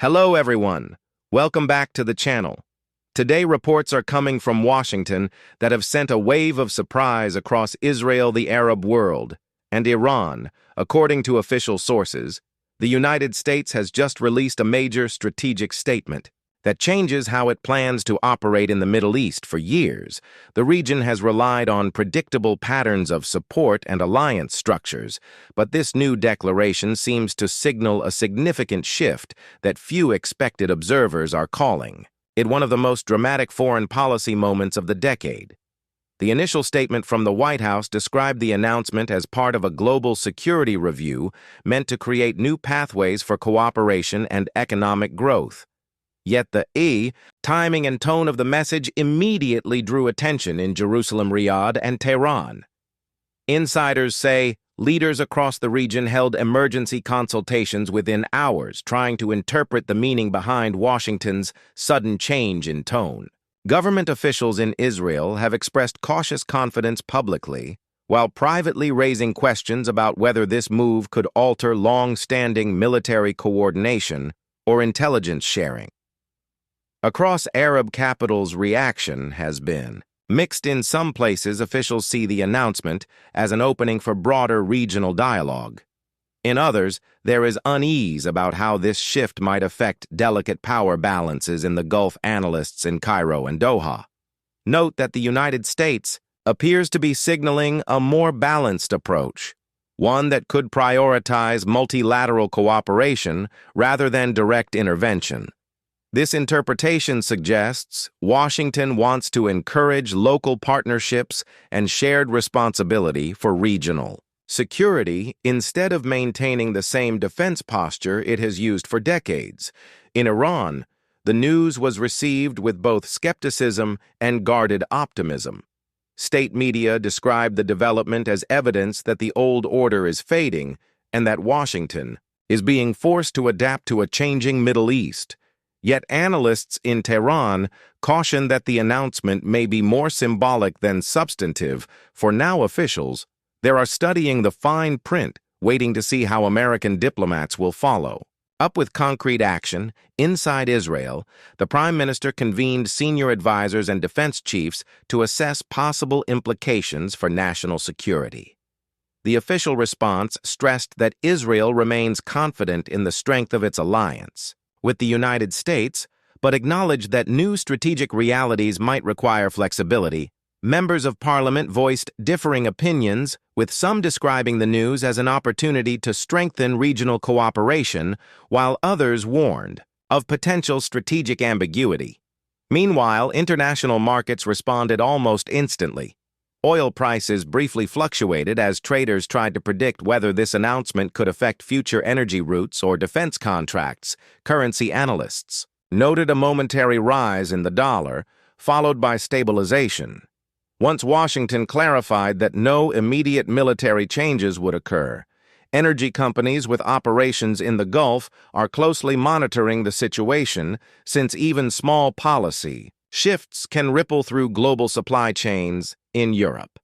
Hello everyone, welcome back to the channel. Today reports are coming from Washington that have sent a wave of surprise across Israel, the Arab world, and Iran. According to official sources, the United States has just released a major strategic statement that changes how it plans to operate in the Middle East. For years, the region has relied on predictable patterns of support and alliance structures, but this new declaration seems to signal a significant shift that few expected observers are calling it one of the most dramatic foreign policy moments of the decade. The initial statement from the White House described the announcement as part of a global security review meant to create new pathways for cooperation and economic growth. Yet the timing and tone of the message immediately drew attention in Jerusalem, Riyadh, and Tehran. Insiders say leaders across the region held emergency consultations within hours, trying to interpret the meaning behind Washington's sudden change in tone. Government officials in Israel have expressed cautious confidence publicly, while privately raising questions about whether this move could alter long-standing military coordination or intelligence sharing. Across Arab capitals, reaction has been mixed. In some places, officials see the announcement as an opening for broader regional dialogue. In others, there is unease about how this shift might affect delicate power balances in the Gulf. Analysts in Cairo and Doha note that the United States appears to be signaling a more balanced approach, one that could prioritize multilateral cooperation rather than direct intervention. This interpretation suggests Washington wants to encourage local partnerships and shared responsibility for regional security instead of maintaining the same defense posture it has used for decades. In Iran, the news was received with both skepticism and guarded optimism. State media described the development as evidence that the old order is fading and that Washington is being forced to adapt to a changing Middle East. Yet analysts in Tehran caution that the announcement may be more symbolic than substantive. For now, officials there are studying the fine print, waiting to see how American diplomats will follow up with concrete action. Inside Israel, the Prime Minister convened senior advisors and defense chiefs to assess possible implications for national security. The official response stressed that Israel remains confident in the strength of its alliance with the United States, but acknowledged that new strategic realities might require flexibility. Members of Parliament voiced differing opinions, with some describing the news as an opportunity to strengthen regional cooperation, while others warned of potential strategic ambiguity. Meanwhile, international markets responded almost instantly. Oil prices briefly fluctuated as traders tried to predict whether this announcement could affect future energy routes or defense contracts. Currency analysts noted a momentary rise in the dollar, followed by stabilization, once Washington clarified that no immediate military changes would occur. Energy companies with operations in the Gulf are closely monitoring the situation, since even small policy shifts can ripple through global supply chains in Europe.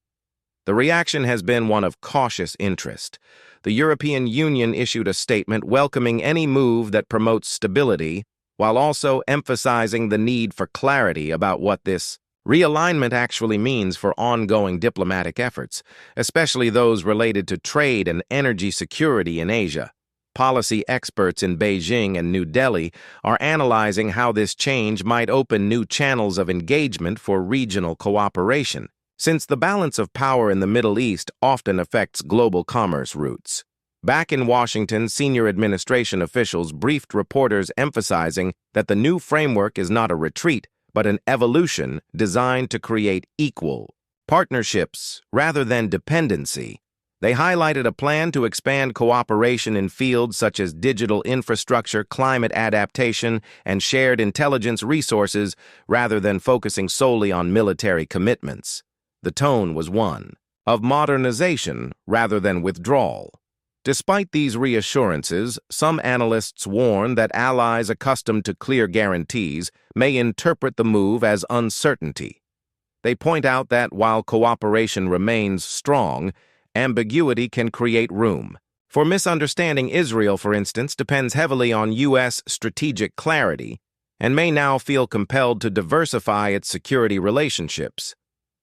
The reaction has been one of cautious interest. The European Union issued a statement welcoming any move that promotes stability, while also emphasizing the need for clarity about what this realignment actually means for ongoing diplomatic efforts, especially those related to trade and energy security in Asia. Policy experts in Beijing and New Delhi are analyzing how this change might open new channels of engagement for regional cooperation, since the balance of power in the Middle East often affects global commerce routes. Back in Washington, senior administration officials briefed reporters emphasizing that the new framework is not a retreat, but an evolution designed to create equal partnerships rather than dependency. They highlighted a plan to expand cooperation in fields such as digital infrastructure, climate adaptation, and shared intelligence resources, rather than focusing solely on military commitments. The tone was one of modernization rather than withdrawal. Despite these reassurances, some analysts warn that allies accustomed to clear guarantees may interpret the move as uncertainty. They point out that while cooperation remains strong, ambiguity can create room For misunderstanding Israel, for instance, depends heavily on U.S. strategic clarity and may now feel compelled to diversify its security relationships.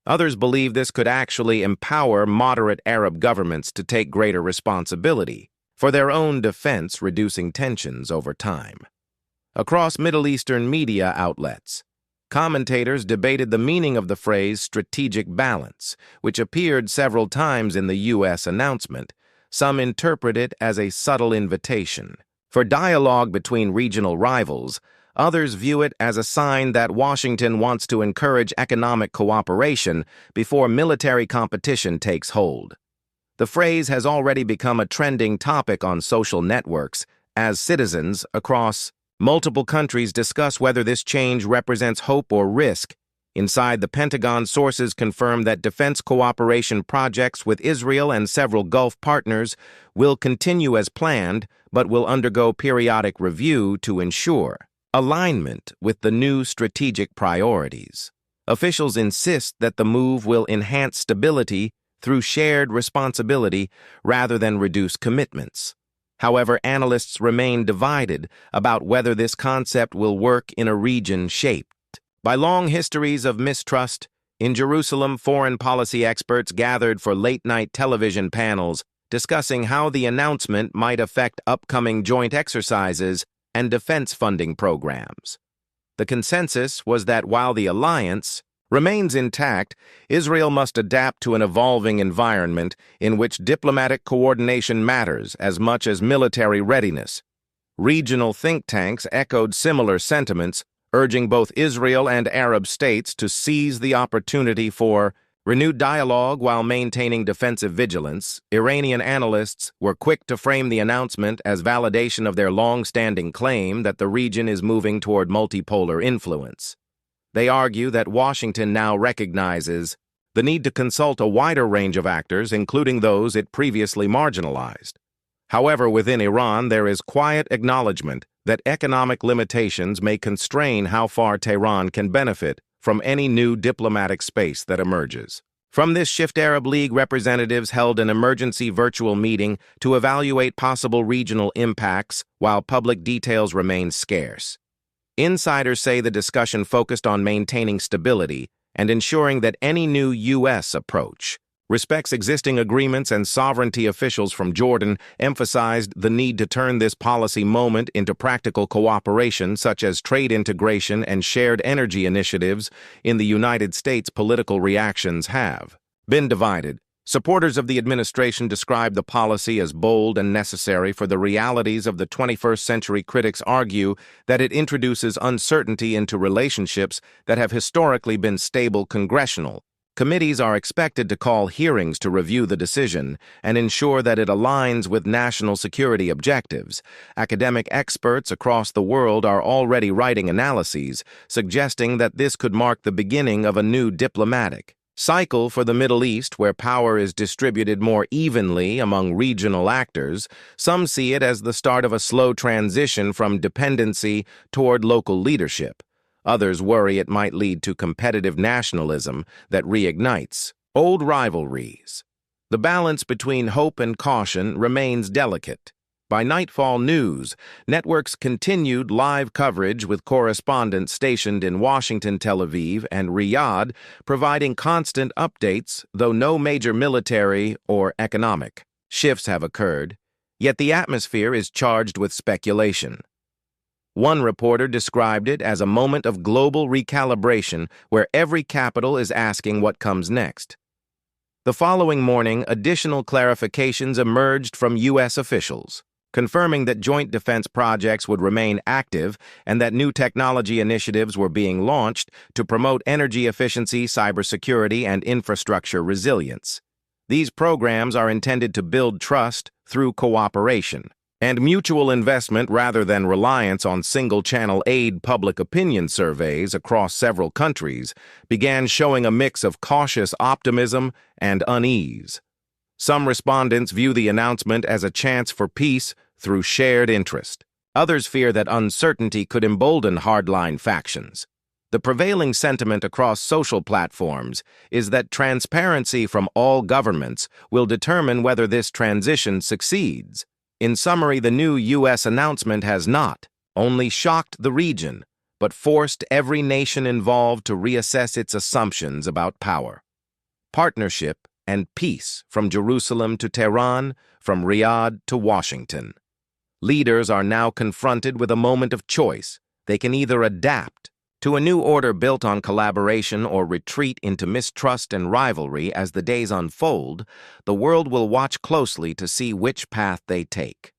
Others believe this could actually empower moderate Arab governments to take greater responsibility for their own defense, reducing tensions over time. Across Middle Eastern media outlets, commentators debated the meaning of the phrase strategic balance, which appeared several times in the U.S. announcement. Some interpret it as a subtle invitation for dialogue between regional rivals. Others view it as a sign that Washington wants to encourage economic cooperation before military competition takes hold. The phrase has already become a trending topic on social networks as citizens across multiple countries discuss whether this change represents hope or risk. Inside the Pentagon, sources confirm that defense cooperation projects with Israel and several Gulf partners will continue as planned, but will undergo periodic review to ensure alignment with the new strategic priorities. Officials insist that the move will enhance stability through shared responsibility rather than reduce commitments. However, analysts remain divided about whether this concept will work in a region shaped by long histories of mistrust. In Jerusalem, foreign policy experts gathered for late-night television panels discussing how the announcement might affect upcoming joint exercises and defense funding programs. The consensus was that while the alliance remains intact, Israel must adapt to an evolving environment in which diplomatic coordination matters as much as military readiness. Regional think tanks echoed similar sentiments, urging both Israel and Arab states to seize the opportunity for renewed dialogue while maintaining defensive vigilance. Iranian analysts were quick to frame the announcement as validation of their long-standing claim that the region is moving toward multipolar influence. They argue that Washington now recognizes the need to consult a wider range of actors, including those it previously marginalized. However, within Iran, there is quiet acknowledgement that economic limitations may constrain how far Tehran can benefit from any new diplomatic space that emerges. From this shift, Arab League representatives held an emergency virtual meeting to evaluate possible regional impacts while public details remain scarce. Insiders say the discussion focused on maintaining stability and ensuring that any new U.S. approach respects existing agreements, and sovereignty officials from Jordan emphasized the need to turn this policy moment into practical cooperation, such as trade integration and shared energy initiatives. In the United States, political reactions have been divided. Supporters of the administration describe the policy as bold and necessary for the realities of the 21st century. Critics argue that it introduces uncertainty into relationships that have historically been stable. Congressional committees are expected to call hearings to review the decision and ensure that it aligns with national security objectives. Academic experts across the world are already writing analyses suggesting that this could mark the beginning of a new diplomatic cycle for the Middle East, where power is distributed more evenly among regional actors. Some see it as the start of a slow transition from dependency toward local leadership. Others worry it might lead to competitive nationalism that reignites old rivalries. The balance between hope and caution remains delicate. By nightfall, news networks continued live coverage with correspondents stationed in Washington, Tel Aviv, and Riyadh, providing constant updates, though no major military or economic shifts have occurred. Yet the atmosphere is charged with speculation. One reporter described it as a moment of global recalibration where every capital is asking what comes next. The following morning, additional clarifications emerged from U.S. officials, confirming that joint defense projects would remain active and that new technology initiatives were being launched to promote energy efficiency, cybersecurity, and infrastructure resilience. These programs are intended to build trust through cooperation and mutual investment rather than reliance on single-channel aid. Public opinion surveys across several countries began showing a mix of cautious optimism and unease. Some respondents view the announcement as a chance for peace through shared interest. Others fear that uncertainty could embolden hardline factions. The prevailing sentiment across social platforms is that transparency from all governments will determine whether this transition succeeds. In summary, the new U.S. announcement has not only shocked the region, but forced every nation involved to reassess its assumptions about power. Partnership and peace from Jerusalem to Tehran, from Riyadh to Washington. Leaders are now confronted with a moment of choice. They can either adapt to a new order built on collaboration or retreat into mistrust and rivalry. As the days unfold, the world will watch closely to see which path they take.